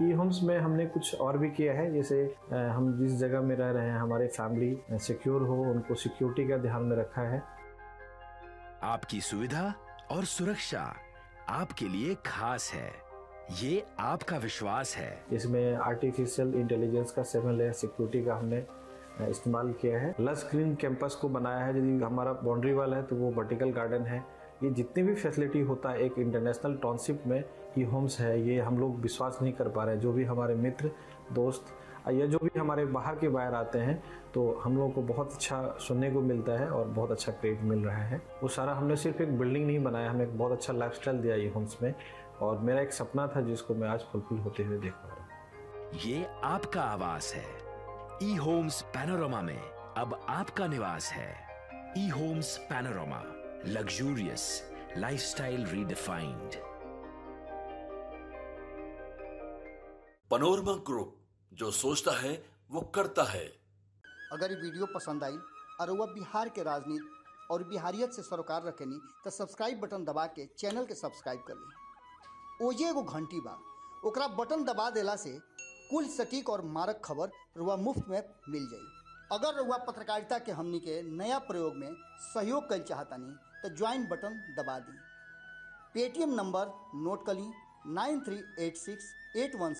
ई Holmes में हमने कुछ और भी किया है, जैसे हम जिस जगह में रह रहे हैं हमारे फैमिली सिक्योर हो, उनको सिक्योरिटी का ध्यान में रखा है। आपकी सुविधा और सुरक्षा आपके लिए खास है, ये आपका विश्वास है। इसमें आर्टिफिशियल इंटेलिजेंस का 7 लेयर सिक्योरिटी का हमने इस्तेमाल किया है। लस ग्रीन कैंपस को बनाया है, यदि हमारा बाउंड्री वाल है तो वो वर्टिकल गार्डन है। ये जितनी भी फैसिलिटी होता है एक इंटरनेशनल टाउनशिप में ई होम्स है, ये हम लोग विश्वास नहीं कर पा रहे हैं। जो भी हमारे मित्र दोस्त या जो भी हमारे बाहर आते हैं तो हम लोगों को बहुत अच्छा सुनने को मिलता है और बहुत अच्छा क्रेडिट मिल रहा है। वो सारा हमने सिर्फ एक बिल्डिंग नहीं बनाया, हमें एक बहुत अच्छा लाइफस्टाइल दिया ई होम्स में, और मेरा एक सपना था जिसको मैं आज फुलफिल होते हुए देख पा रहा हूँ। ये आपका आवास है। ई होम्स पैनोरामा में अब आपका निवास है। E Homes Panorama, luxurious lifestyle redefined. Panorama Group, जो सोचता है वो करता है। अगर ये वीडियो पसंद आई और वह बिहार के राजनीति और बिहारियत से सरोकार रखेनी तो सब्सक्राइब बटन दबा के चैनल के सब्सक्राइब कर ली। ओजे एगो घंटी बा, ओकरा बटन दबा देला से कुल सटीक और मारक खबर रुआ मुफ्त में मिल जाई। अगर रुआ पत्रकारिता के हमनी के नया प्रयोग में सहयोग कर चाहतानी तो ज्वाइन बटन दबा दी। पेटीएम नंबर नोट कर ली 938681